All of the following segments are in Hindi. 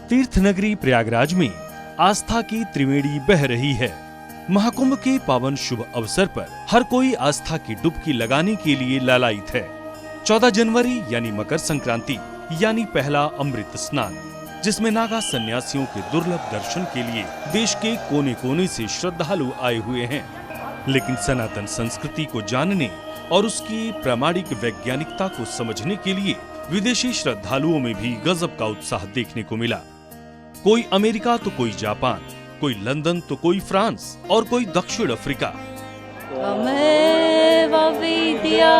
तीर्थ नगरी प्रयागराज में आस्था की त्रिवेणी बह रही है। महाकुंभ के पावन शुभ अवसर पर हर कोई आस्था की डुबकी लगाने के लिए लालायित है। 14 जनवरी यानी मकर संक्रांति यानी पहला अमृत स्नान, जिसमें नागा सन्यासियों के दुर्लभ दर्शन के लिए देश के कोने कोने से श्रद्धालु आए हुए हैं। लेकिन सनातन संस्कृति को जानने और उसकी प्रामाणिक वैज्ञानिकता को समझने के लिए विदेशी श्रद्धालुओं में भी गजब का उत्साह देखने को मिला। कोई अमेरिका तो कोई जापान, कोई लंदन तो कोई फ्रांस और कोई दक्षिण अफ्रीका। त्वमेव विद्या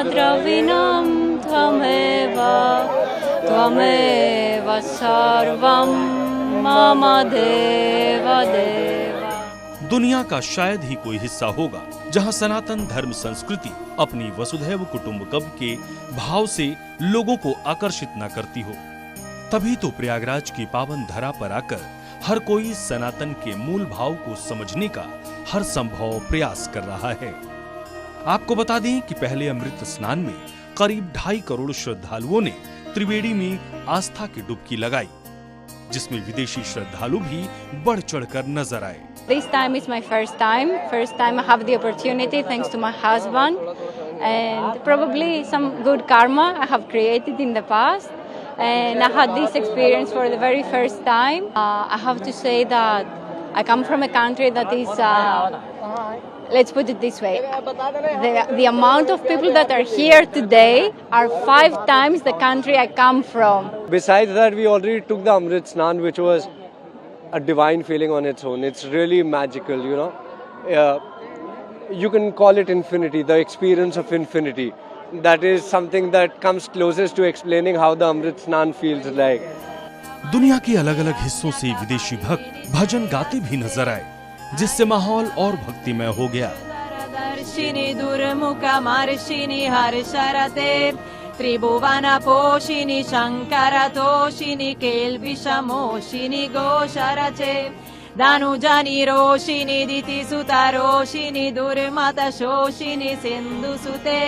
द्रविणं त्वमेव त्वमेव सर्वं मम देव देव। दुनिया का शायद ही कोई हिस्सा होगा जहां सनातन धर्म संस्कृति अपनी वसुधैव कुटुंबकम के भाव से लोगों को आकर्षित न करती हो। तभी तो प्रयागराज की पावन धरा पर आकर हर कोई सनातन के मूल भाव को समझने का हर संभव प्रयास कर रहा है। आपको बता दें कि पहले अमृत स्नान में करीब 2.5 करोड़ श्रद्धालुओं ने त्रिवेणी में आस्था की डुबकी लगाई, जिसमें विदेशी श्रद्धालु भी बढ़ चढ़कर नजर आए। This time is my first time. First time I have the opportunity thanks to my husband and probably some good karma I have created in the past. And I had this experience for the very first time. I have to say that I come from a country that is, let's put it this way, the amount of people that are here today are 5 times the country I come from. Besides that, we already took the Amrit Snan, which was a divine feeling on its own. It's really magical, you know. You can call it infinity, the experience of infinity. That is something that comes closest to explaining how the Amrit Snan feels like. दुनिया के अलग अलग हिस्सों से विदेशी भक्त भजन गाते भी नजर आए, जिससे माहौल और भक्तिमय हो गया। त्रिभुवन पोषिणी शंकर तोषिणी केल्विषमोषिणी घोषरचे धनुजनि रोषिणी दिति सुता रोषिणी दुर्मत शोषिणी सिंधु सुते।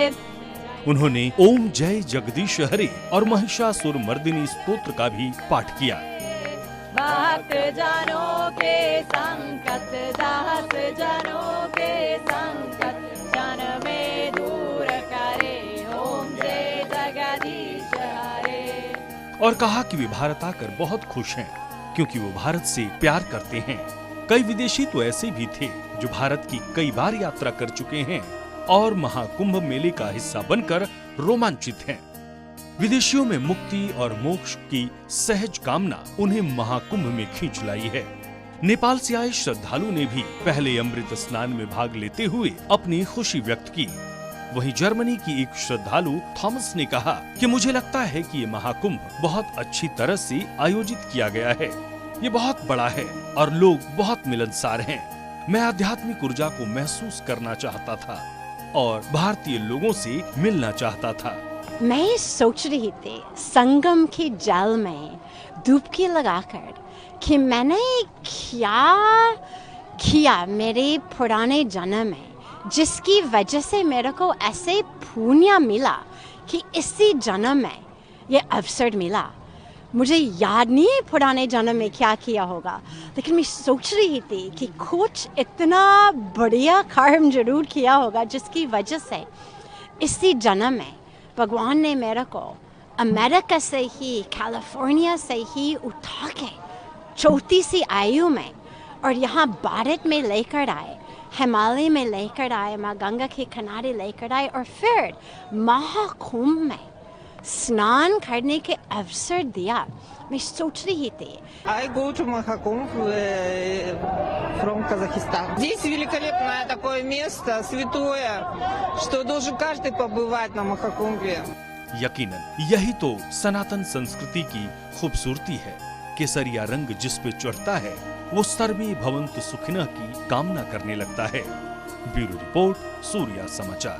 उन्होंने ओम जय जगदीश हरे और महिषासुर मर्दिनी स्तोत्र का भी पाठ किया। भक्त जनों के संकट दास जनों के संकट क्षण में दूर करे ओम जय जगदीश हरे। और कहा कि वे भारत आकर बहुत खुश हैं, क्योंकि वो भारत से प्यार करते हैं। कई विदेशी तो ऐसे भी थे जो भारत की कई बार यात्रा कर चुके हैं और महाकुंभ मेले का हिस्सा बनकर रोमांचित हैं। विदेशियों में मुक्ति और मोक्ष की सहज कामना उन्हें महाकुंभ में खींच लाई है। नेपाल से आए श्रद्धालु ने भी पहले अमृत स्नान में भाग लेते हुए अपनी खुशी व्यक्त की। वहीं जर्मनी की एक श्रद्धालु थॉमस ने कहा कि मुझे लगता है कि ये महाकुंभ बहुत अच्छी तरह से आयोजित किया गया है। ये बहुत बड़ा है और लोग बहुत मिलनसार हैं। मैं आध्यात्मिक ऊर्जा को महसूस करना चाहता था और भारतीय लोगों से मिलना चाहता था। मैं सोच रही थी संगम के जल में डुबकी लगाकर कि मैंने क्या किया मेरे पुराने जन्म में, जिसकी वजह से मेरे को ऐसे पुण्य मिला कि इसी जन्म में ये अवसर मिला। मुझे याद नहीं है पुराने जन्म में क्या किया होगा, लेकिन मैं सोच रही थी कि कुछ इतना बढ़िया कर्म जरूर किया होगा जिसकी वजह से इसी जन्म में भगवान ने मेरे को अमेरिका से ही, कैलिफोर्निया से ही उठा के 34वीं आयु में और यहाँ भारत में लेकर आए, हिमालय में लेकर आए, माँ गंगा के किनारे लेकर आए और फिर महाकुंभ में स्नान करने के अवसर दिया। मैं सोच रही थी I go to Mahakumbh from Kazakhstan. Здесь великолепное такое место, святое, что должен каждый побывать на Махакумбе. यकीनन यही तो सनातन संस्कृति की खूबसूरती है। केसरिया रंग जिस पे चढ़ता है वो सर्वे भवन्तु सुखिनः की कामना करने लगता है। ब्यूरो रिपोर्ट, सूर्या समाचार।